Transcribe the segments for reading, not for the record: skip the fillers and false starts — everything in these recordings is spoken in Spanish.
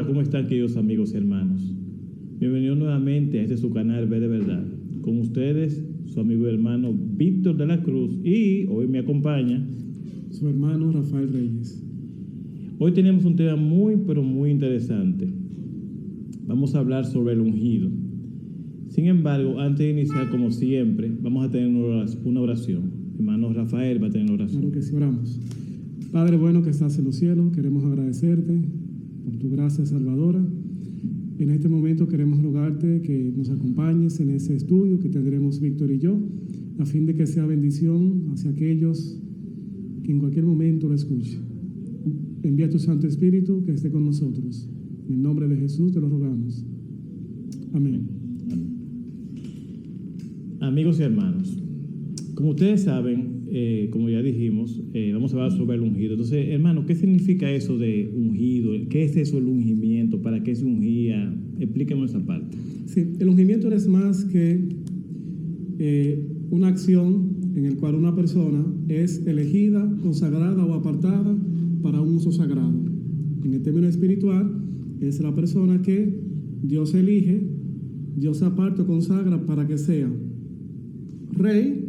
¿cómo están, queridos amigos y hermanos? Bienvenidos nuevamente a este su canal Ve de Verdad. Con ustedes, su amigo y hermano Víctor de la Cruz, y hoy me acompaña su hermano Rafael Reyes. Hoy tenemos un tema muy, pero muy interesante. Vamos a hablar sobre el ungido. Sin embargo, antes de iniciar, como siempre, vamos a tener una oración. Hermano Rafael va a tener una oración. Claro que sí, oramos. Padre bueno que estás en los cielos, queremos agradecerte por tu gracia salvadora. En este momento queremos rogarte que nos acompañes en ese estudio que tendremos Víctor y yo, a fin de que sea bendición hacia aquellos que en cualquier momento lo escuchen. Envía tu Santo Espíritu que esté con nosotros. En el nombre de Jesús te lo rogamos. Amén. Amigos y hermanos, como ustedes saben, como ya dijimos, vamos a hablar sobre el ungido. Entonces, hermano, ¿qué significa eso de ungido? ¿Qué es eso el ungimiento? ¿Para qué se ungía? Explíquenos esa parte. Sí, el ungimiento no es más que una acción en la cual una persona es elegida, consagrada o apartada para un uso sagrado. En el término espiritual, es la persona que Dios elige, Dios aparta o consagra para que sea rey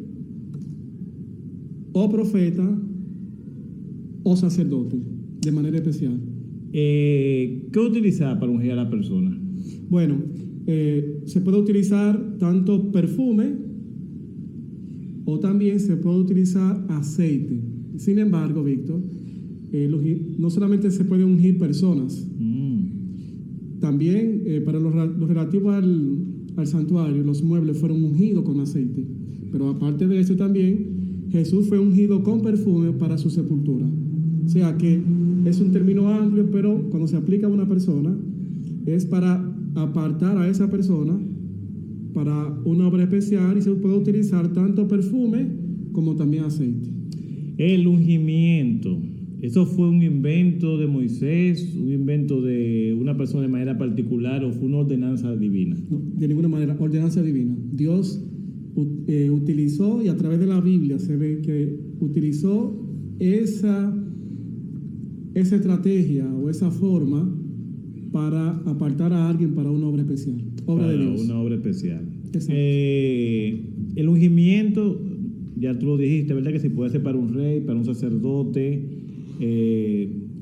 o profeta o sacerdote de manera especial. ¿Qué utilizar para ungir a la persona? Bueno, se puede utilizar tanto perfume o también se puede utilizar aceite. Sin embargo, Víctor, no solamente se puede ungir personas, también para lo relativo al santuario, los muebles fueron ungidos con aceite. Pero aparte de eso también, Jesús fue ungido con perfume para su sepultura. O sea que es un término amplio, pero cuando se aplica a una persona, es para apartar a esa persona para una obra especial, y se puede utilizar tanto perfume como también aceite. El ungimiento, ¿eso fue un invento de Moisés, un invento de una persona de manera particular, o fue una ordenanza divina? No, de ninguna manera, ordenanza divina. Dios utilizó, y a través de la Biblia se ve que utilizó esa estrategia o esa forma para apartar a alguien para una obra especial, obra para de Dios. Una obra especial. Exacto. El ungimiento, ya tú lo dijiste, ¿verdad? Que se puede hacer para un rey, para un sacerdote,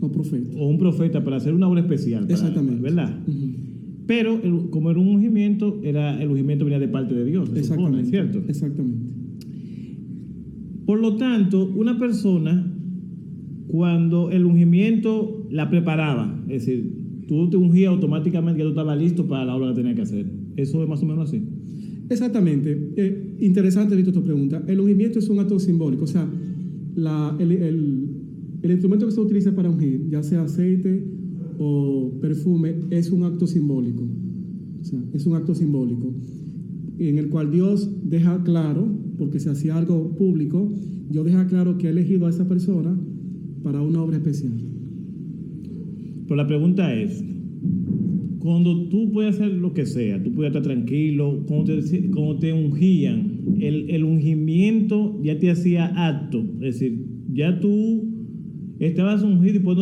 o profeta. O un profeta, para hacer una obra especial. Exactamente. ¿Verdad? Uh-huh. Pero como era un ungimiento, el ungimiento venía de parte de Dios, se supone, ¿cierto? Exactamente. Por lo tanto, una persona, cuando el ungimiento la preparaba, es decir, tú te ungías automáticamente, ya tú estabas listo para la obra que tenías que hacer. ¿Eso es más o menos así? Exactamente. Interesante, Víctor, tu pregunta. El ungimiento es un acto simbólico, o sea, el instrumento que se utiliza para ungir, ya sea aceite o perfume, es un acto simbólico. O sea, es un acto simbólico en el cual Dios deja claro, porque se hacía algo público, Dios deja claro que ha elegido a esa persona para una obra especial. Pero la pregunta es, cuando tú puedes hacer lo que sea, tú puedes estar tranquilo, cuando te ungían, el ungimiento ya te hacía acto, es decir, ya tú estabas ungido y pues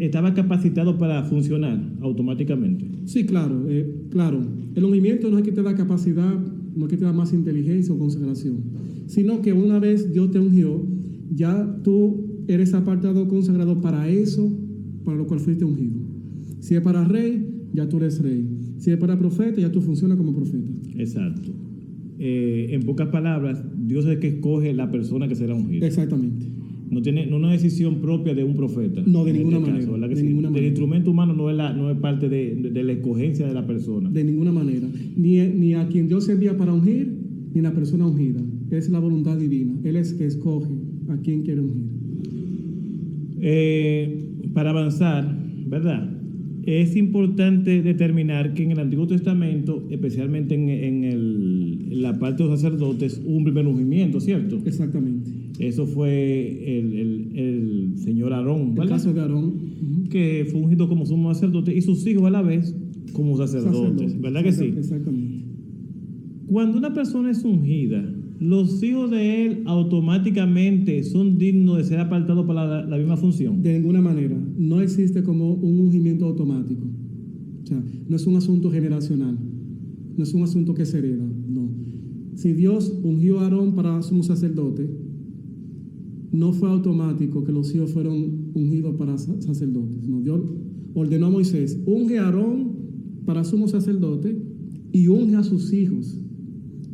estabas capacitado para funcionar automáticamente. Sí, claro, claro. El ungimiento no es que te da capacidad, no es que te da más inteligencia o consagración, sino que una vez Dios te ungió, ya tú eres apartado, consagrado para eso, para lo cual fuiste ungido. Si es para rey, ya tú eres rey. Si es para profeta, ya tú funcionas como profeta. Exacto. En pocas palabras, Dios es el que escoge la persona que será ungida. Exactamente. No tiene una decisión propia de un profeta. No, de ninguna manera. El instrumento humano no es parte de la escogencia de la persona. De ninguna manera. Ni a quien Dios envía para ungir, ni la persona ungida. Es la voluntad divina. Él es que escoge a quien quiere ungir. Para avanzar, ¿verdad? Es importante determinar que en el Antiguo Testamento, especialmente en la parte de los sacerdotes, hubo un primer ungimiento, ¿cierto? Exactamente. Eso fue el señor Aarón, ¿verdad? El caso de Aarón. Que fue ungido como sumo sacerdote y sus hijos a la vez como sacerdotes, ¿verdad que sí? Exactamente. Cuando una persona es ungida, los hijos de él automáticamente son dignos de ser apartados para la misma función. De ninguna manera. No existe como un ungimiento automático. O sea, no es un asunto generacional, no es un asunto que se hereda, no. Si Dios ungió a Aarón para sumo sacerdote, no fue automático que los hijos fueron ungidos para sacerdotes. No, Dios ordenó a Moisés, unge a Aarón para sumo sacerdote y unge a sus hijos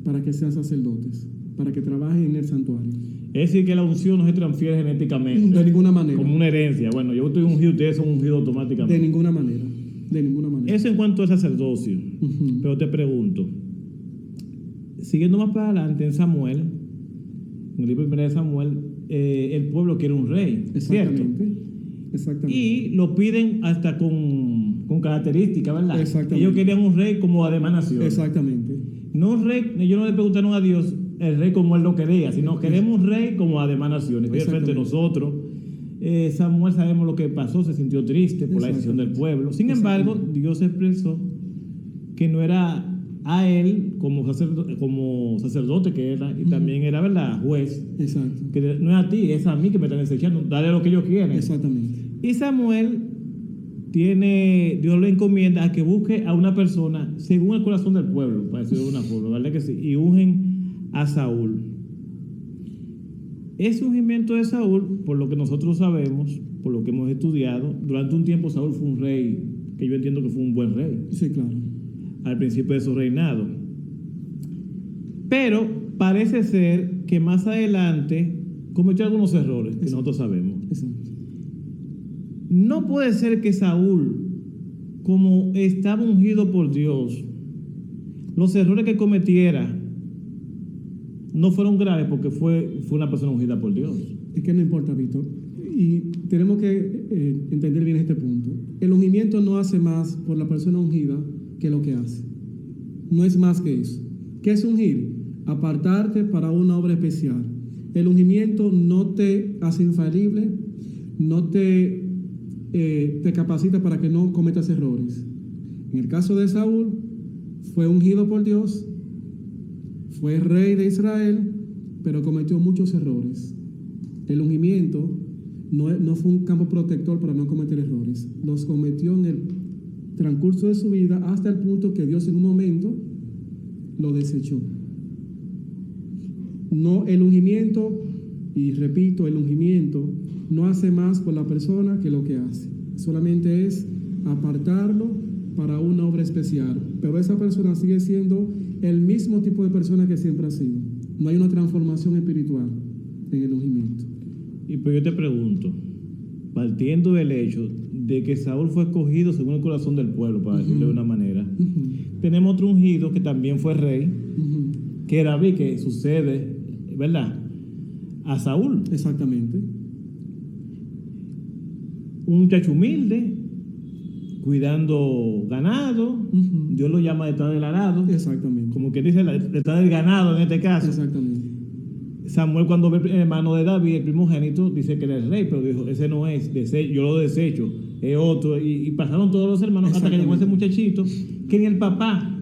para que sean sacerdotes, para que trabajen en el santuario. Es decir, que la unción no se transfiere genéticamente. De ninguna manera. Como una herencia. Bueno, yo estoy ungido, ustedes son ungidos automáticamente. De ninguna manera. De ninguna manera. Eso en cuanto al sacerdocio. Pero te pregunto, siguiendo más para adelante en Samuel, en el libro 1 de Samuel, el pueblo quiere un rey, Exactamente. ¿cierto? Exactamente. Y lo piden hasta con características, ¿verdad? Exactamente. Ellos querían un rey como además nación. Exactamente. No un rey, ellos no le preguntaron a Dios el rey como él lo quería, sino queremos un rey como además naciones. De frente a nosotros, Samuel sabemos lo que pasó, se sintió triste por la decisión del pueblo. Sin embargo, Dios expresó que no era a él como sacerdote que era, y también era, ¿verdad?, juez. Exacto. Que no es a ti, es a mí que me están desechando, dale lo que ellos quieren. Exactamente. Y Samuel Dios le encomienda a que busque a una persona según el corazón del pueblo, para decirlo de una forma, ¿verdad que sí? Y ungen a Saúl. Ese ungimiento de Saúl, por lo que nosotros sabemos, por lo que hemos estudiado, durante un tiempo Saúl fue un rey, que yo entiendo que fue un buen rey. Sí, claro. Al principio de su reinado. Pero parece ser que más adelante cometió algunos errores que nosotros sabemos. Exacto. No puede ser que Saúl, como estaba ungido por Dios, los errores que cometiera no fueron graves porque fue una persona ungida por Dios. Es que no importa, Víctor. Y tenemos que entender bien este punto. El ungimiento no hace más por la persona ungida que lo que hace. No es más que eso. ¿Qué es ungir? Apartarte para una obra especial. El ungimiento no te hace infalible, no te capacita para que no cometas errores. En el caso de Saúl, fue ungido por Dios, fue rey de Israel, pero cometió muchos errores. El ungimiento no fue un campo protector para no cometer errores. Los cometió en el transcurso de su vida hasta el punto que Dios en un momento lo desechó. No, el ungimiento, y repito, el ungimiento no hace más por la persona que lo que hace. Solamente es apartarlo para una obra especial. Pero esa persona sigue siendo el mismo tipo de persona que siempre ha sido. No hay una transformación espiritual en el ungimiento. Y pues yo te pregunto, partiendo del hecho de que Saúl fue escogido según el corazón del pueblo, para decirlo de una manera, tenemos otro ungido que también fue rey, que era David, que sucede, ¿verdad?, a Saúl. Exactamente. Un muchacho humilde, cuidando ganado. Dios lo llama detrás del arado. Exactamente. Como que dice detrás del ganado en este caso. Exactamente. Samuel, cuando ve el hermano de David, el primogénito, dice que era el rey, pero dijo, ese no es, yo lo desecho, es otro. Y pasaron todos los hermanos hasta que llegó ese muchachito, que ni el papá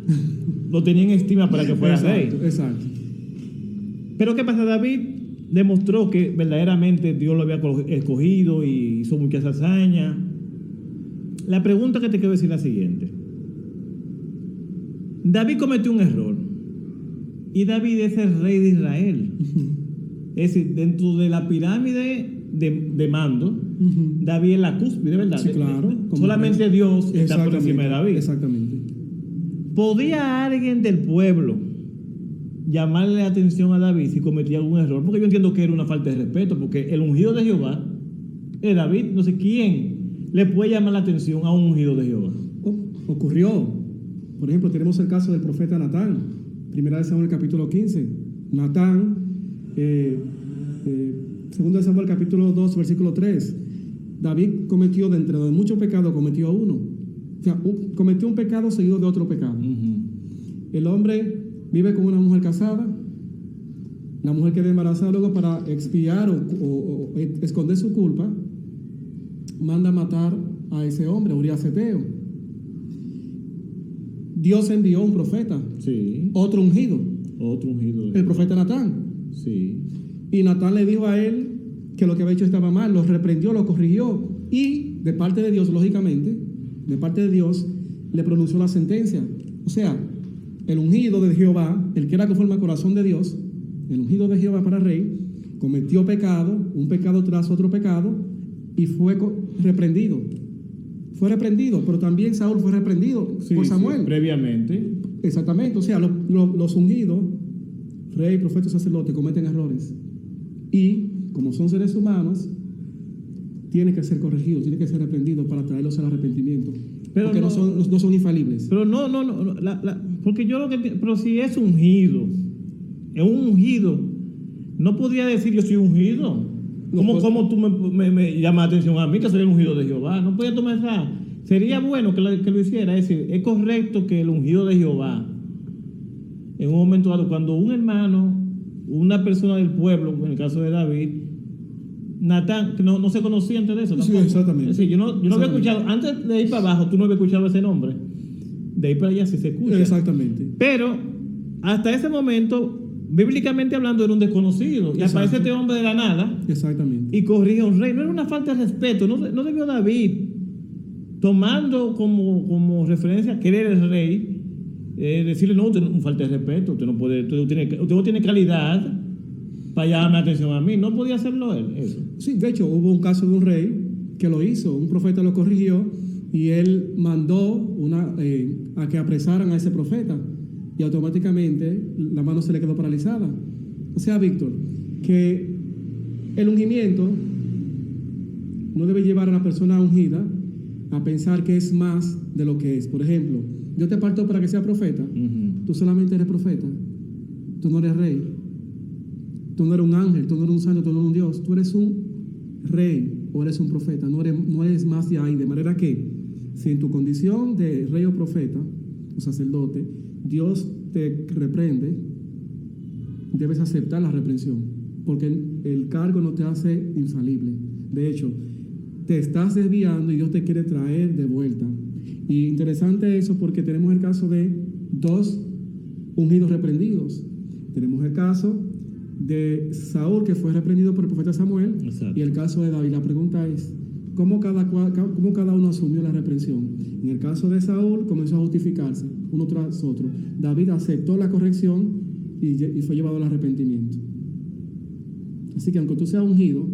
lo tenía en estima para que fuera rey. Exacto. Pero ¿qué pasa? David demostró que verdaderamente Dios lo había escogido y hizo muchas hazañas. La pregunta que te quiero decir es la siguiente. David cometió un error. Y David es el rey de Israel. Es decir, dentro de la pirámide de mando, David es la cúspide, ¿verdad? Sí, claro. Solamente Dios está por encima de David. Exactamente. ¿Podía alguien del pueblo llamarle la atención a David si cometía algún error? Porque yo entiendo que era una falta de respeto, porque el ungido de Jehová es David. No sé quién le puede llamar la atención a un ungido de Jehová. Ocurrió. Por ejemplo, tenemos el caso del profeta Natán. Primera de Samuel capítulo 15. Natán, segunda de Samuel capítulo 2, versículo 3. David cometió, de entre los muchos pecados, cometió uno. O sea, cometió un pecado seguido de otro pecado. El hombre vive con una mujer casada. La mujer queda embarazada, luego para expiar o esconder su culpa, manda a matar a ese hombre, Urías Eteo. Dios envió un profeta, sí, otro ungido, el profeta Natán. Sí. Y Natán le dijo a él que lo que había hecho estaba mal, lo reprendió, lo corrigió. Y de parte de Dios, lógicamente, de parte de Dios, le pronunció la sentencia. O sea, el ungido de Jehová, el que era conforme al corazón de Dios, el ungido de Jehová para rey, cometió pecado, un pecado tras otro pecado, y fue reprendido. Fue reprendido, pero también Saúl fue reprendido por Samuel. Sí, previamente. Exactamente, o sea, los ungidos, rey, profeta, sacerdote, cometen errores. Y como son seres humanos, tienen que ser corregidos, tienen que ser reprendidos para traerlos al arrepentimiento. Pero porque no son infalibles. Pero no, porque yo lo que pero si es ungido, es un ungido, no podría decir yo soy ungido. ¿Cómo tú me llamas la atención a mí que soy el ungido de Jehová? No podía tomar esa. Sería bueno que lo hiciera. Es decir, es correcto que el ungido de Jehová, en un momento dado, cuando un hermano, una persona del pueblo, en el caso de David, Natán, que no se conocía antes de eso. Sí, tampoco. exactamente. Es decir, yo no había escuchado, antes de ir para abajo, tú no habías escuchado ese nombre. De ahí para allá sí se escucha. Exactamente. Pero hasta ese momento, bíblicamente hablando, era un desconocido. Y aparece este hombre de la nada. Exactamente. Y corrige a un rey. No era una falta de respeto. No debió David, tomando como referencia que él era el rey, decirle, no, usted no falta de respeto. Usted no tiene calidad para llamarme la atención a mí. No podía hacerlo él, eso. Sí, de hecho, hubo un caso de un rey que lo hizo. Un profeta lo corrigió y él mandó a que apresaran a ese profeta. Y automáticamente la mano se le quedó paralizada. O sea, Víctor, que el ungimiento no debe llevar a la persona ungida a pensar que es más de lo que es. Por ejemplo, Dios te apartó para que sea profeta. Tú solamente eres profeta. Tú no eres rey. Tú no eres un ángel, tú no eres un santo, tú no eres un Dios. Tú eres un rey o eres un profeta. No eres más de ahí. De manera que, si en tu condición de rey o profeta o sacerdote, Dios te reprende, debes aceptar la reprensión, porque el cargo no te hace infalible. De hecho, te estás desviando y Dios te quiere traer de vuelta. Y interesante eso porque tenemos el caso de dos ungidos reprendidos. Tenemos el caso de Saúl, que fue reprendido por el profeta Samuel. Exacto. Y el caso de David. La pregunta es, ¿cómo cada uno asumió la reprensión? En el caso de Saúl, comenzó a justificarse uno tras otro. David aceptó la corrección y fue llevado al arrepentimiento. Así que aunque tú seas ungido,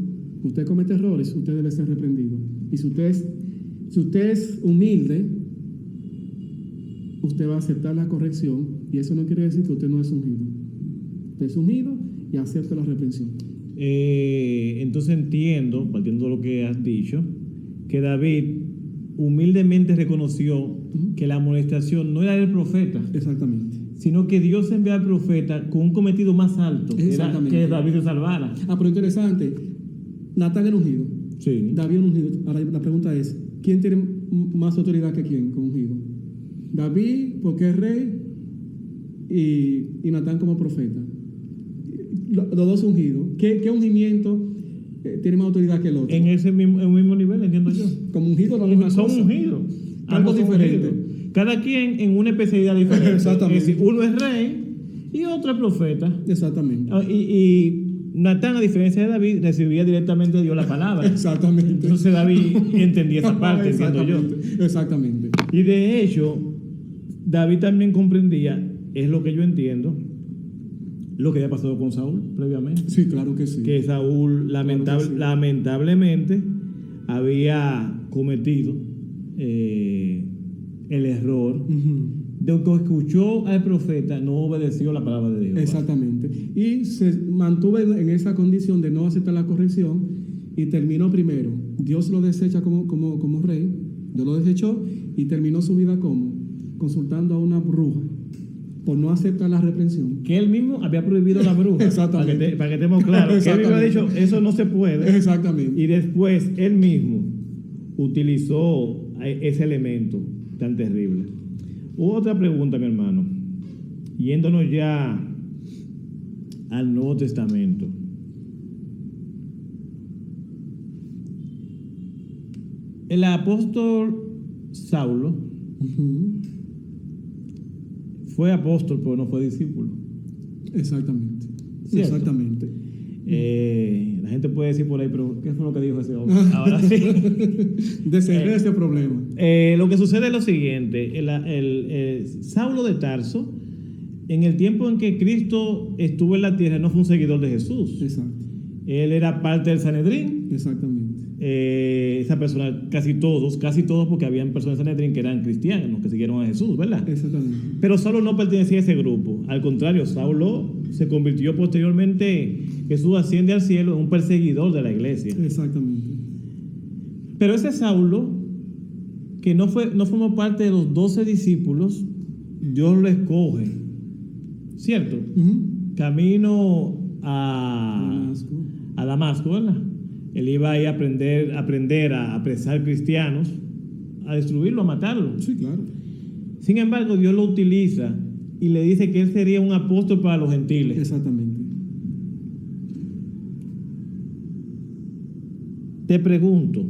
usted comete errores, usted debe ser reprendido. Y si usted es humilde, usted va a aceptar la corrección, y eso no quiere decir que usted no es ungido. Usted es ungido y acepta la reprensión. Entonces entiendo, partiendo de lo que has dicho, que David humildemente reconoció que la amonestación no era del profeta. Exactamente. Sino que Dios envió al profeta con un cometido más alto, era que David se salvara. Pero interesante, Natán era ungido. Sí. David era ungido. Ahora la pregunta es, ¿quién tiene más autoridad que quién como ungido? David, porque es rey, y Natán como profeta. Los dos ungidos. ¿Qué ungimiento tiene más autoridad que el otro? En ese mismo nivel, entiendo yo. Como ungido no es una son cosa. Ungidos. Algo diferente. Cada quien en una especialidad diferente. Exactamente. Es decir, uno es rey y otro es profeta. Exactamente. Y Natán, a diferencia de David, recibía directamente de Dios la palabra. Exactamente. Entonces David entendía esa parte, entiendo yo. Exactamente. Y de hecho, David también comprendía, es lo que yo entiendo, lo que había pasado con Saúl previamente. Sí, claro que sí. Que Saúl lamentablemente había cometido el error de que escuchó al profeta, no obedeció la palabra de Dios. Exactamente. Y se mantuvo en esa condición de no aceptar la corrección y terminó primero. Dios lo desecha como rey, Dios lo desechó y terminó su vida como consultando a una bruja por no aceptar la reprensión. Que él mismo había prohibido la bruja. Exactamente. Para que estemos claros. Que él mismo ha dicho, eso no se puede. Exactamente. Y después él mismo utilizó ese elemento tan terrible. Otra pregunta, mi hermano. Yéndonos ya al Nuevo Testamento. El apóstol Saulo fue apóstol, pero no fue discípulo. Exactamente. ¿Cierto? Exactamente. La gente puede decir por ahí, pero ¿qué fue lo que dijo ese hombre? Ahora sí. Desenredar ese problema. Lo que sucede es lo siguiente: Saulo de Tarso, en el tiempo en que Cristo estuvo en la tierra, no fue un seguidor de Jesús. Exacto. Él era parte del Sanedrín. Exactamente. Esa persona, casi todos, porque habían personas en Sanedrín que eran cristianos, que siguieron a Jesús, ¿verdad? Exactamente. Pero Saulo no pertenecía a ese grupo. Al contrario, Saulo se convirtió posteriormente, Jesús asciende al cielo, en un perseguidor de la iglesia. Exactamente. Pero ese Saulo, que no formó parte de los 12 discípulos, Dios lo escoge, ¿cierto? Camino a Damasco, ¿verdad? Él iba a ir a aprender a apresar cristianos, a destruirlo, a matarlo. Sí, claro. Sin embargo, Dios lo utiliza y le dice que él sería un apóstol para los gentiles. Exactamente. Te pregunto,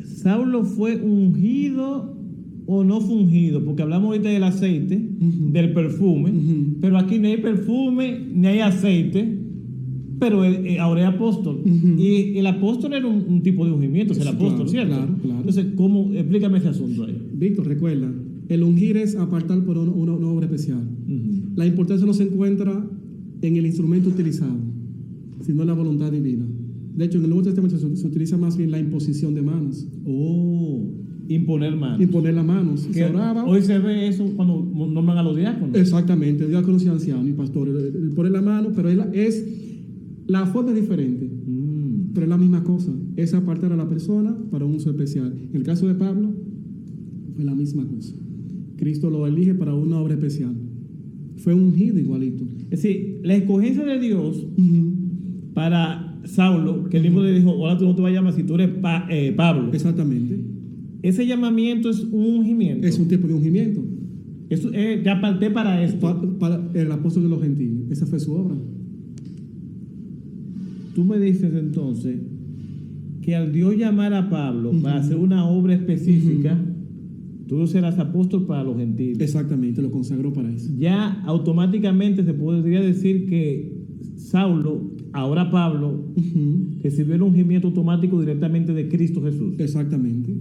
¿Saulo fue ungido o no fue ungido? Porque hablamos ahorita del aceite, del perfume, pero aquí ni hay perfume ni hay aceite, pero ahora es apóstol. Y el apóstol era un tipo de ungimiento, es el apóstol, claro, ¿cierto? Claro, claro. Entonces, explícame ese asunto ahí. Víctor, recuerda, el ungir es apartar por una obra especial. La importancia no se encuentra en el instrumento utilizado, sino en la voluntad divina. De hecho, en el Nuevo Testamento se utiliza más bien la imposición de manos. Imponer manos. Imponer las manos. Se oraba. Hoy se ve eso cuando nombran a los diáconos. Exactamente, diáconos y ancianos y pastores. Poner la mano, pero la forma es diferente. Pero es la misma cosa. Es apartar a la persona para un uso especial. En el caso de Pablo, fue la misma cosa. Cristo lo elige para una obra especial. Fue ungido igualito. Es decir, la escogencia de Dios para Saulo, que el mismo le dijo: ahora tú no te vas a llamar si tú eres Pablo. Exactamente. Ese llamamiento es un ungimiento. Es un tipo de ungimiento. Eso, ya aparté para esto. Para el apóstol de los gentiles. Esa fue su obra. Tú me dices entonces que al Dios llamar a Pablo para hacer una obra específica, tú serás apóstol para los gentiles. Exactamente, lo consagró para eso. Ya automáticamente se podría decir que Saulo, ahora Pablo, recibió el ungimiento automático directamente de Cristo Jesús. Exactamente,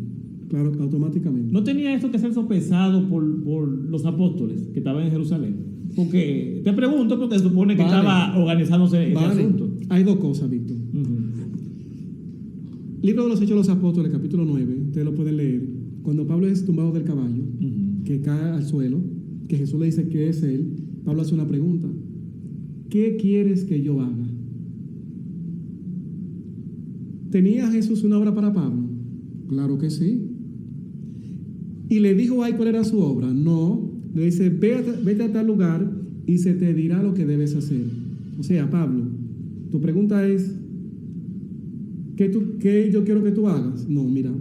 claro, automáticamente. ¿No tenía eso que ser sopesado por los apóstoles que estaban en Jerusalén? Porque te pregunto, porque se supone que estaba organizándose ese asunto. Hay dos cosas, Víctor. Libro de los Hechos de los Apóstoles, capítulo 9, ustedes lo pueden leer. Cuando Pablo es tumbado del caballo, que cae al suelo, que Jesús le dice que es él, Pablo hace una pregunta: ¿qué quieres que yo haga? ¿Tenía Jesús una obra para Pablo? Claro que sí. ¿Y le dijo ahí cuál era su obra? No. Le dice: vete a tal lugar y se te dirá lo que debes hacer. O sea, Pablo, tu pregunta es: ¿qué yo quiero que tú hagas? No, mira,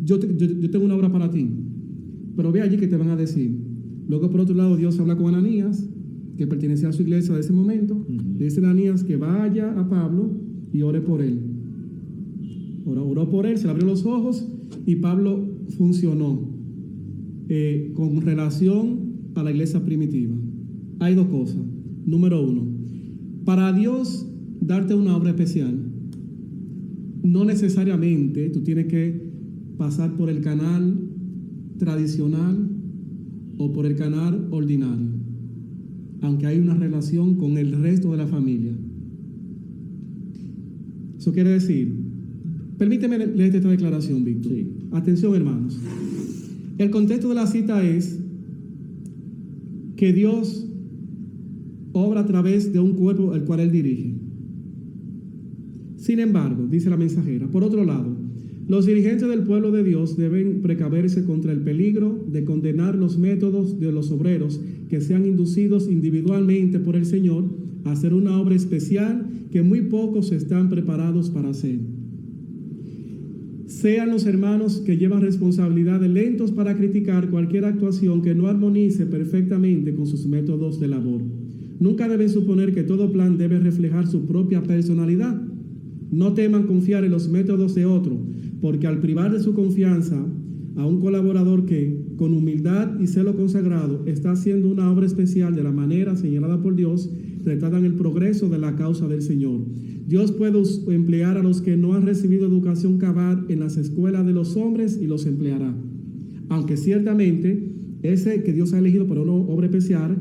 yo tengo una obra para ti, pero ve allí que te van a decir. Luego, por otro lado, Dios habla con Ananías, que pertenecía a su iglesia de ese momento. Le dice a Ananías que vaya a Pablo y ore por él. Oró por él, se le abrió los ojos y Pablo funcionó con relación a la iglesia primitiva. Hay dos cosas. Número uno, para Dios darte una obra especial, no necesariamente tú tienes que pasar por el canal tradicional o por el canal ordinario, aunque hay una relación con el resto de la familia. Eso quiere decir, permíteme leer esta declaración, Víctor. Sí. Atención, hermanos. El contexto de la cita es que Dios obra a través de un cuerpo el cual Él dirige. Sin embargo, dice la mensajera, por otro lado, los dirigentes del pueblo de Dios deben precaverse contra el peligro de condenar los métodos de los obreros que sean inducidos individualmente por el Señor a hacer una obra especial que muy pocos están preparados para hacer. Sean los hermanos que llevan responsabilidades lentos para criticar cualquier actuación que no armonice perfectamente con sus métodos de labor. Nunca deben suponer que todo plan debe reflejar su propia personalidad. No teman confiar en los métodos de otro, porque al privar de su confianza a un colaborador que, con humildad y celo consagrado, está haciendo una obra especial de la manera señalada por Dios, retardan el progreso de la causa del Señor. Dios puede emplear a los que no han recibido educación cabal en las escuelas de los hombres y los empleará. Aunque ciertamente ese que Dios ha elegido para una obra especial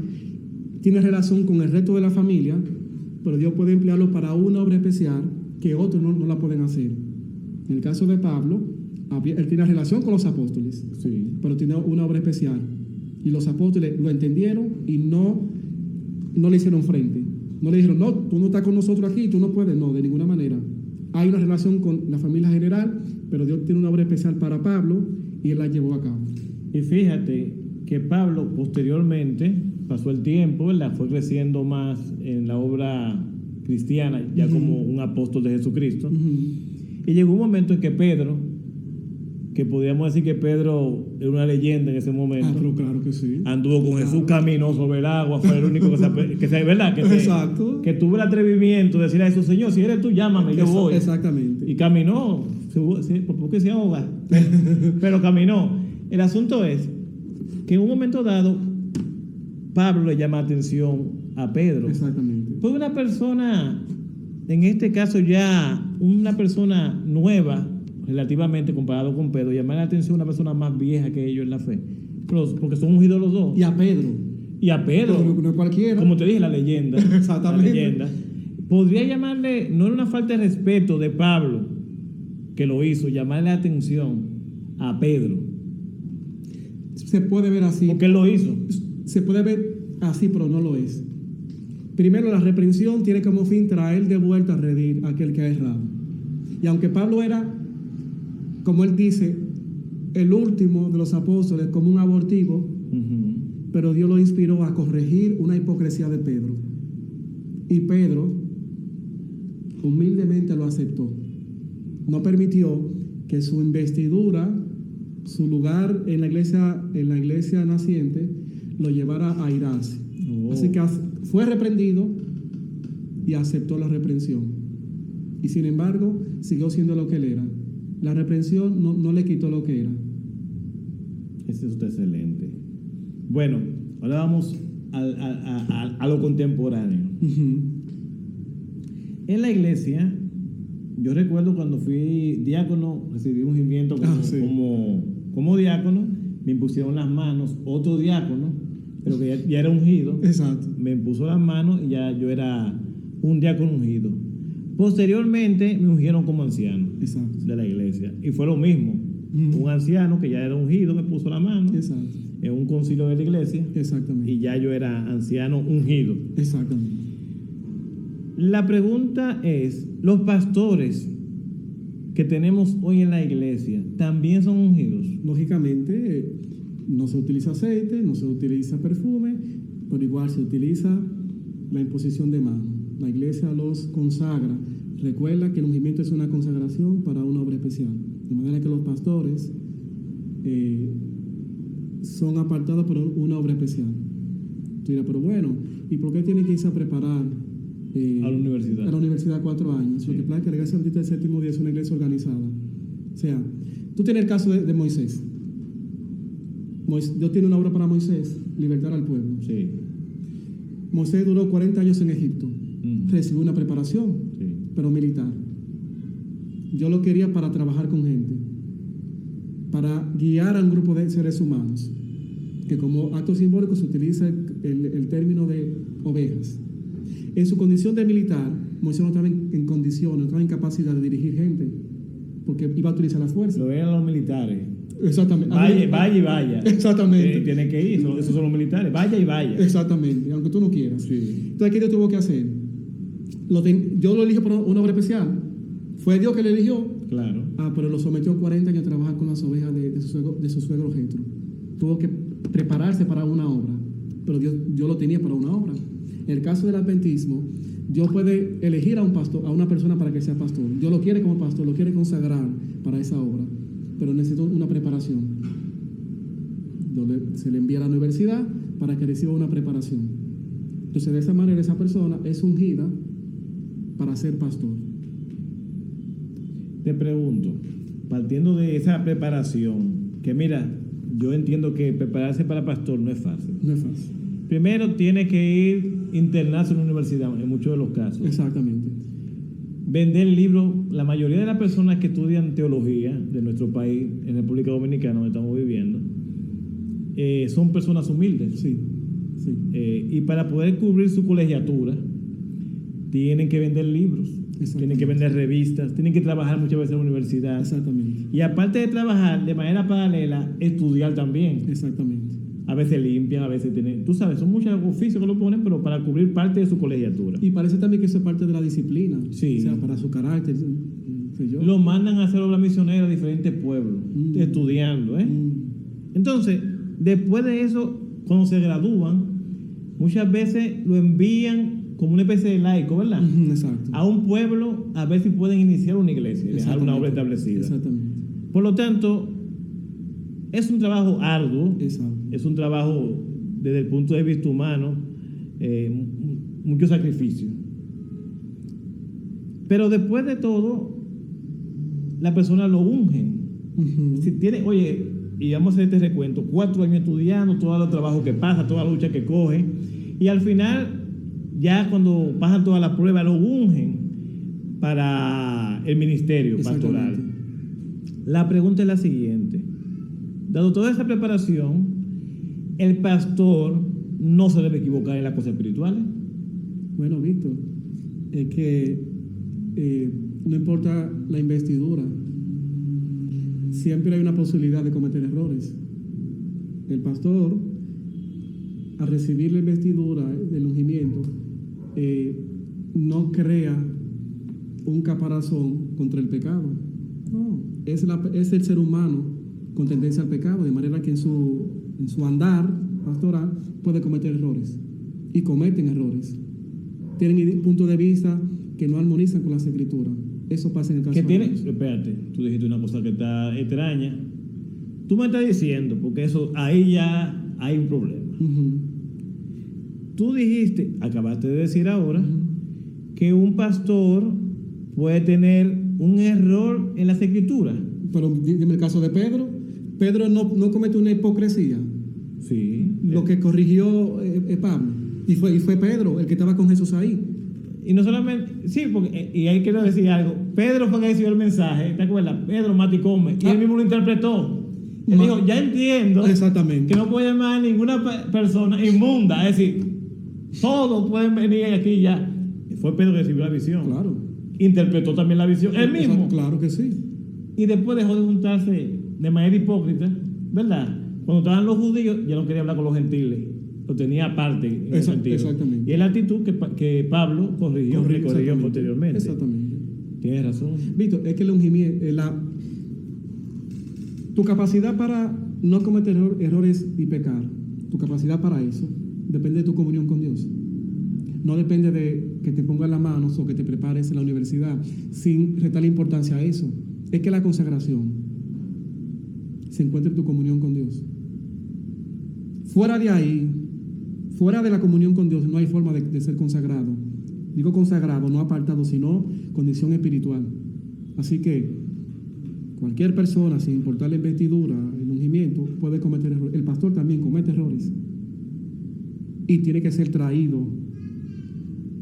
tiene relación con el resto de la familia, pero Dios puede emplearlo para una obra especial que otros no la pueden hacer. En el caso de Pablo, él tiene relación con los apóstoles, Sí. pero tiene una obra especial. Y los apóstoles lo entendieron y no le hicieron frente. No le dijeron, no, tú no estás con nosotros aquí, tú no puedes. No, de ninguna manera. Hay una relación con la familia general, pero Dios tiene una obra especial para Pablo y él la llevó a cabo. Y fíjate que Pablo posteriormente, pasó el tiempo, ¿verdad? Fue creciendo más en la obra cristiana, ya como un apóstol de Jesucristo. Y llegó un momento en que Pedro, que podríamos decir que Pedro era una leyenda en ese momento, Pero claro que sí. anduvo con Jesús, caminó sobre el agua, fue el único ¿verdad? Exacto. Que tuvo el atrevimiento de decir a Jesús, Señor, si eres tú, llámame, yo voy. Exactamente. Y caminó, porque se ahoga, pero caminó. El asunto es que en un momento dado, Pablo le llama atención a Pedro. Exactamente. Fue una persona, en este caso ya, una persona nueva, relativamente comparado con Pedro, llamar la atención a una persona más vieja que ellos en la fe. Porque son ungidos los dos. Y a Pedro. Y a Pedro, No cualquiera. como te dije, la leyenda. Exactamente. La leyenda. Podría llamarle, no era una falta de respeto de Pablo, que lo hizo, llamarle la atención a Pedro. Se puede ver así. Porque él lo hizo. Se puede ver así, pero no lo es. Primero, la reprensión tiene como fin traer de vuelta a redil a aquel que ha errado. Y aunque Pablo era, como él dice, el último de los apóstoles, como un abortivo, pero Dios lo inspiró a corregir una hipocresía de Pedro. Y Pedro humildemente lo aceptó. No permitió que su investidura, su lugar en la iglesia naciente, lo llevara a airarse. Así que fue reprendido y aceptó la reprensión. Y sin embargo, siguió siendo lo que él era. La reprensión no le quitó lo que era. Ese es excelente. Bueno, ahora vamos a lo contemporáneo. En la iglesia, yo recuerdo cuando fui diácono, recibí un ungimiento como diácono, me impusieron las manos, otro diácono, pero que ya era ungido. Exacto. Me impuso las manos y ya yo era un diácono ungido. Posteriormente me ungieron como anciano. Exacto. De la iglesia. Y fue lo mismo. Un anciano que ya era ungido me puso la mano. Exacto. En un concilio de la iglesia. Exactamente. Y ya yo era anciano ungido. Exactamente. La pregunta es, ¿los pastores que tenemos hoy en la iglesia también son ungidos? Lógicamente, no se utiliza aceite, no se utiliza perfume, pero igual se utiliza la imposición de manos. La iglesia los consagra. Recuerda que el ungimiento es una consagración para una obra especial. De manera que los pastores son apartados por una obra especial. Tú dirás, pero bueno, ¿y por qué tienen que irse a preparar a la universidad? A la universidad 4 años. Sí. Lo que pasa es que la iglesia adventista del séptimo día es una iglesia organizada. O sea, tú tienes el caso de Moisés. Dios tiene una obra para Moisés, libertar al pueblo. Sí. Moisés duró 40 años en Egipto. Recibió una preparación, pero militar. Yo lo quería para trabajar con gente, para guiar a un grupo de seres humanos, que como acto simbólico se utiliza el término de ovejas. En su condición de militar, Moisés no estaba en condición, no estaba en capacidad de dirigir gente, porque iba a utilizar la fuerza. Lo eran los militares. Exactamente. Vaya y vaya. Exactamente. Tienen que ir, esos son los militares. Vaya y vaya. Exactamente, aunque tú no quieras. Sí. Entonces, ¿qué Dios tuvo que hacer? Yo lo elijo por una obra especial. Fue Dios que lo eligió. Claro. Pero lo sometió 40 años a trabajar con las ovejas de su suegro Jetro. Tuvo que prepararse para una obra. Pero Dios lo tenía para una obra. En el caso del adventismo, Dios puede elegir a un pastor, a una persona para que sea pastor. Dios lo quiere como pastor, lo quiere consagrar para esa obra. Pero necesita una preparación. Se le envía a la universidad para que reciba una preparación. Entonces, de esa manera, esa persona es ungida para ser pastor. Te pregunto, partiendo de esa preparación, Que mira, yo entiendo que prepararse para pastor no es fácil. No es fácil. Primero tiene que ir internarse en una universidad, en muchos de los casos. Exactamente. Vender libros. La mayoría de las personas que estudian teología de nuestro país, en República Dominicana, donde estamos viviendo, son personas humildes. Sí, sí. Y para poder cubrir su colegiatura, tienen que vender libros, tienen que vender revistas, tienen que trabajar muchas veces en la universidad. Exactamente. Y aparte de trabajar de manera paralela, estudiar también. Exactamente. A veces limpian, a veces tienen... Tú sabes, son muchos oficios que lo ponen, pero para cubrir parte de su colegiatura. Y parece también que eso es parte de la disciplina. Sí. O sea, para su carácter. Sé yo. Lo mandan a hacer obra misionera a diferentes pueblos, estudiando, ¿eh? Entonces, después de eso, cuando se gradúan, muchas veces lo envían como una especie de laico, ¿verdad? Exacto. A un pueblo a ver si pueden iniciar una iglesia y dejar una obra establecida. Exactamente. Por lo tanto, es un trabajo arduo, Exacto. es un trabajo desde el punto de vista humano, mucho sacrificio. Pero después de todo, la persona lo ungen. Si tiene, oye, y vamos a hacer este recuento, 4 años estudiando, todo el trabajo que pasa, toda la lucha que coge, y al final, ya cuando pasan todas las pruebas, lo ungen para el ministerio pastoral. La pregunta es la siguiente: dado toda esa preparación, el pastor no se debe equivocar en las cosas espirituales. Bueno, Víctor, es que no importa la investidura, siempre hay una posibilidad de cometer errores. El pastor, al recibir la investidura del ungimiento, no crea un caparazón contra el pecado. No, es el ser humano con tendencia al pecado, de manera que en su andar pastoral puede cometer errores, y cometen errores. Tienen puntos de vista que no armonizan con las escrituras. Eso pasa en el caso de ellos. Espérate, tú dijiste una cosa que está extraña. Tú me estás diciendo, porque eso ahí ya hay un problema. Tú dijiste, acabaste de decir ahora, que un pastor puede tener un error en las escrituras. Pero dime el caso de Pedro. Pedro no cometió una hipocresía. Sí. Lo que corrigió Pablo. Y fue Pedro el que estaba con Jesús ahí. Y no solamente, sí, porque, y ahí quiero decir algo. Pedro fue que recibió el mensaje, ¿te acuerdas? Pedro Maticome, y él mismo lo interpretó. Él dijo, ya entiendo que no puede llamar a ninguna persona inmunda, es decir, todos pueden venir aquí ya. Fue Pedro que recibió la visión. Claro. Interpretó también la visión, él mismo. Claro que sí. Y después dejó de juntarse de manera hipócrita, ¿verdad? Cuando estaban los judíos, ya no quería hablar con los gentiles. Lo tenía aparte en ese sentido. Exactamente. Y es la actitud que Pablo corrigió posteriormente. Exactamente. Tienes razón. Víctor, es que el ungimiento, tu capacidad para no cometer errores y pecar, tu capacidad para eso, depende de tu comunión con Dios. No depende de que te pongas las manos o que te prepares en la universidad, sin restarle importancia a eso. Es que la consagración se encuentra en tu comunión con Dios. Fuera de ahí, fuera de la comunión con Dios, no hay forma de ser consagrado. Digo consagrado, no apartado, sino condición espiritual. Así que cualquier persona, sin importar la investidura, el ungimiento, puede cometer errores. El pastor también comete errores. Y tiene que ser traído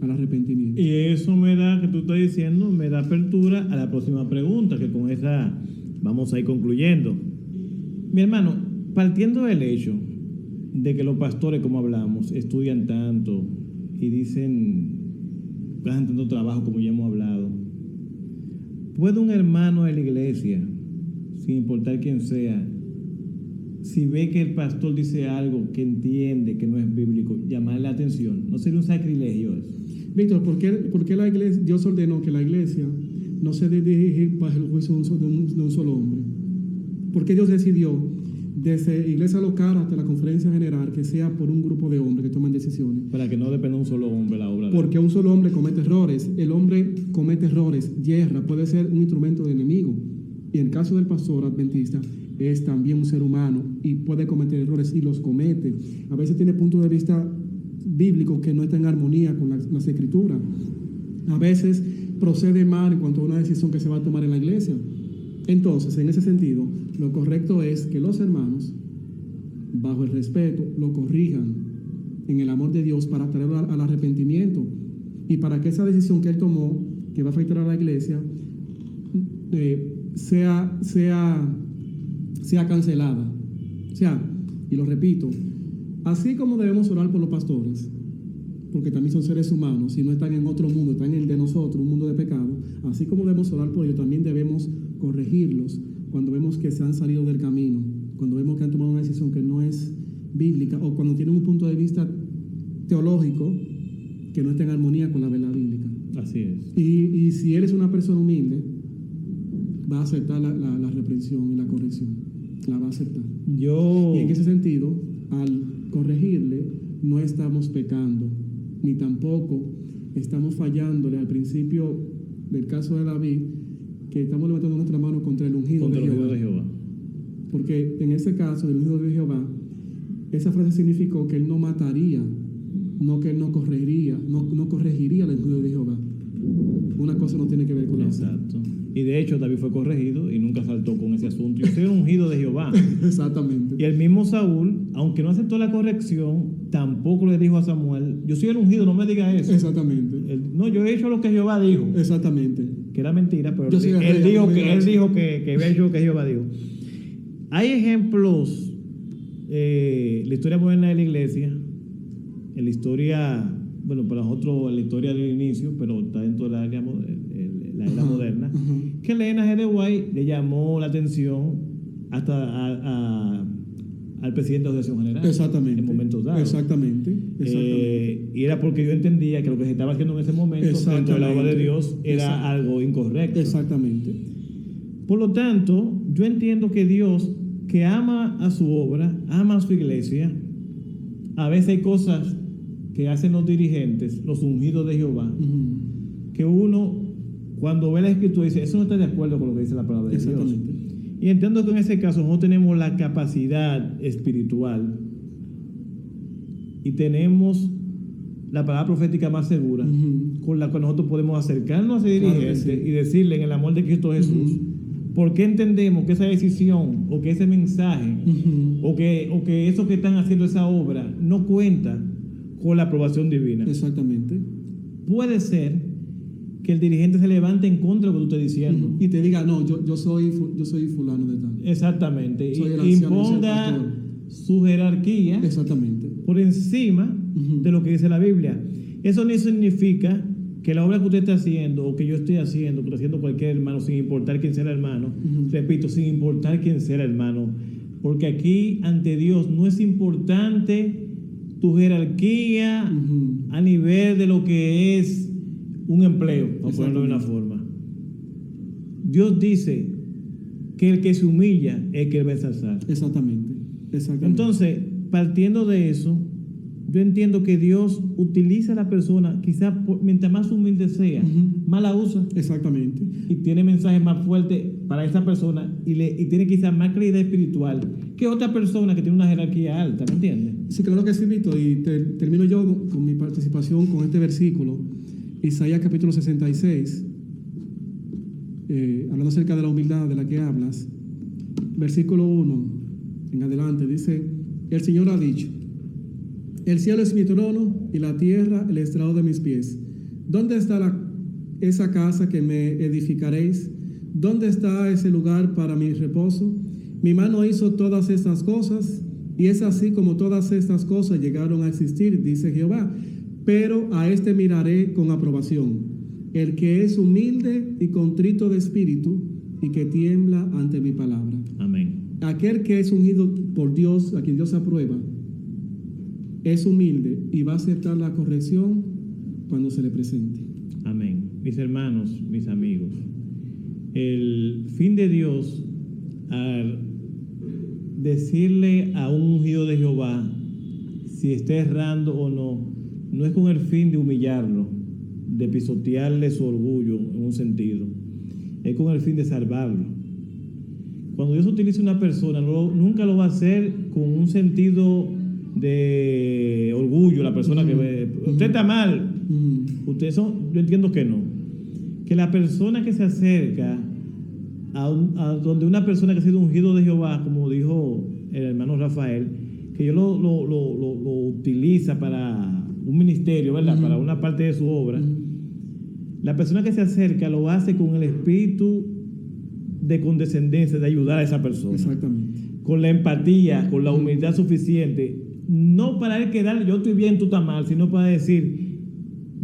al arrepentimiento. Y eso me da, que tú estás diciendo, me da apertura a la próxima pregunta, que con esa vamos a ir concluyendo. Mi hermano, partiendo del hecho de que los pastores, como hablamos, estudian tanto y dicen, hacen tanto trabajo como ya hemos hablado, ¿puede un hermano de la iglesia, sin importar quién sea, si ve que el pastor dice algo que entiende que no es bíblico, llamarle la atención? ¿No sería un sacrilegio eso? Víctor, ¿por qué la iglesia, Dios ordenó que la iglesia no se debe dirigir bajo el juicio de un solo hombre? ¿Por qué Dios decidió, desde Iglesia Local hasta la conferencia general, que sea por un grupo de hombres que toman decisiones? Para que no dependa de un solo hombre la obra. Porque un solo hombre comete errores. El hombre comete errores, yerra, puede ser un instrumento de enemigo. Y en el caso del pastor adventista, es también un ser humano y puede cometer errores y los comete. A veces tiene puntos de vista bíblicos que no están en armonía con las escrituras. A veces procede mal en cuanto a una decisión que se va a tomar en la iglesia. Entonces, en ese sentido, lo correcto es que los hermanos, bajo el respeto, lo corrijan en el amor de Dios para traerlo al arrepentimiento y para que esa decisión que él tomó, que va a afectar a la iglesia, sea cancelada. O sea, y lo repito, así como debemos orar por los pastores, porque también son seres humanos y no están en otro mundo, están en el de nosotros, un mundo de pecado, así como debemos orar por ellos, también debemos corregirlos cuando vemos que se han salido del camino, cuando vemos que han tomado una decisión que no es bíblica o cuando tienen un punto de vista teológico que no está en armonía con la verdad bíblica. Así es. Y si eres una persona humilde, va a aceptar la reprensión y la corrección, la va a aceptar. Y en ese sentido, al corregirle, no estamos pecando, ni tampoco estamos fallándole al principio del caso de David, que estamos levantando nuestra mano contra el ungido de Jehová. Porque en ese caso, el ungido de Jehová, esa frase significó que él no mataría, no que él no corregiría al ungido de Jehová. Una cosa no tiene que ver con la otra. Exacto. Y de hecho David fue corregido y nunca saltó con ese asunto. Yo soy el ungido de Jehová. Exactamente. Y el mismo Saúl, aunque no aceptó la corrección, tampoco le dijo a Samuel, yo soy el ungido, no me diga eso. Exactamente. No, yo he hecho lo que Jehová dijo. Exactamente. Que era mentira, pero él dijo que había hecho lo que Jehová dijo. Hay ejemplos, la historia moderna de la iglesia, en la historia, bueno, para nosotros en la historia del inicio, pero está dentro de la era moderna, que Elena G. de White le llamó la atención hasta al presidente de la Asociación General. Exactamente. En momentos dados. Exactamente. Y era porque yo entendía que lo que se estaba haciendo en ese momento dentro de la obra de Dios era algo incorrecto. Exactamente. Por lo tanto, yo entiendo que Dios, que ama a su obra, ama a su iglesia, a veces hay cosas que hacen los dirigentes, los ungidos de Jehová, que uno, cuando ve la escritura, dice, eso no está de acuerdo con lo que dice la palabra de Dios. Y entiendo que en ese caso no tenemos la capacidad espiritual y tenemos la palabra profética más segura, con la cual nosotros podemos acercarnos a ese dirigente y decirle en el amor de Cristo Jesús, ¿por qué entendemos que esa decisión o que ese mensaje o que eso que están haciendo esa obra no cuenta con la aprobación divina? Exactamente. Puede ser que el dirigente se levante en contra de lo que tú estás diciendo y te diga, no, yo soy fulano de tal. Exactamente. Soy el anciano, imponga su jerarquía por encima de lo que dice la Biblia. Eso no significa que la obra que usted está haciendo o que yo estoy haciendo, que está haciendo cualquier hermano, sin importar quién sea el hermano, repito, sin importar quién sea el hermano, porque aquí ante Dios no es importante tu jerarquía a nivel de lo que es un empleo, por ponerlo de una forma. Dios dice que el que se humilla es el que va a ensalzar. Exactamente. Entonces, partiendo de eso, yo entiendo que Dios utiliza a la persona, quizás mientras más humilde sea, más la usa. Exactamente. Y tiene mensajes más fuertes para esa persona y tiene quizás más claridad espiritual que otra persona que tiene una jerarquía alta, ¿me entiendes? Sí, claro que sí, Víctor. Y termino yo con mi participación con este versículo, Isaías capítulo 66, hablando acerca de la humildad de la que hablas. Versículo 1 en adelante dice, el Señor ha dicho, el cielo es mi trono y la tierra el estrado de mis pies. ¿Dónde está esa casa que me edificaréis? ¿Dónde está ese lugar para mi reposo? Mi mano hizo todas estas cosas, y es así como todas estas cosas llegaron a existir, dice Jehová. Pero a este miraré con aprobación, el que es humilde y contrito de espíritu y que tiembla ante mi palabra. Amén. Aquel que es ungido por Dios, a quien Dios aprueba, es humilde y va a aceptar la corrección cuando se le presente. Amén. Mis hermanos, mis amigos, el fin de Dios al decirle a un ungido de Jehová si está errando o no es con el fin de humillarlo, de pisotearle su orgullo en un sentido, es con el fin de salvarlo. Cuando Dios utiliza una persona, nunca lo va a hacer con un sentido de orgullo, la persona que ve, usted está mal, yo entiendo que no. Que la persona que se acerca a donde una persona que ha sido ungido de Jehová, como dijo el hermano Rafael, que Dios lo utiliza para un ministerio, ¿verdad? Para una parte de su obra. La persona que se acerca lo hace con el espíritu de condescendencia, de ayudar a esa persona. Exactamente. Con la empatía, con la humildad suficiente. No para él quedar, yo estoy bien, tú estás mal, sino para decir,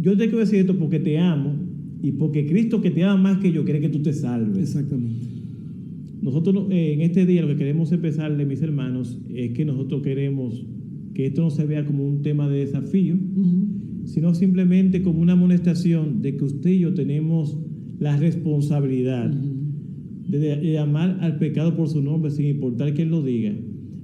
yo te quiero decir esto porque te amo y porque Cristo, que te ama más que yo, quiere que tú te salves. Exactamente. Nosotros en este día lo que queremos empezarle, mis hermanos, es que nosotros queremos que esto no se vea como un tema de desafío, sino simplemente como una amonestación de que usted y yo tenemos la responsabilidad de llamar al pecado por su nombre sin importar quién lo diga,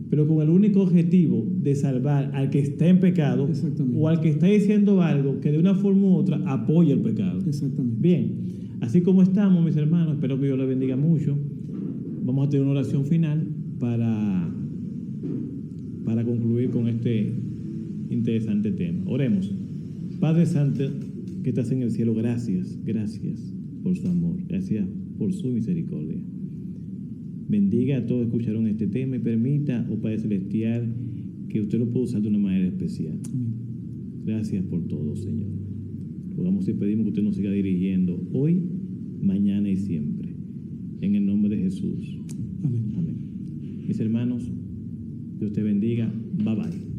pero con el único objetivo de salvar al que está en pecado o al que está diciendo algo que de una forma u otra apoya el pecado. Exactamente. Bien, así como estamos, mis hermanos, espero que Dios les bendiga mucho. Vamos a tener una oración final para concluir con este interesante tema. Oremos. Padre Santo, que estás en el cielo, gracias por su amor, gracias por su misericordia. Bendiga a todos que escucharon este tema y permita, oh Padre Celestial, que usted lo pueda usar de una manera especial. Gracias por todo, Señor. Rogamos y pedimos que usted nos siga dirigiendo hoy, mañana y siempre. En el nombre de Jesús. Amén. Amén. Mis hermanos, Dios te bendiga. Bye bye.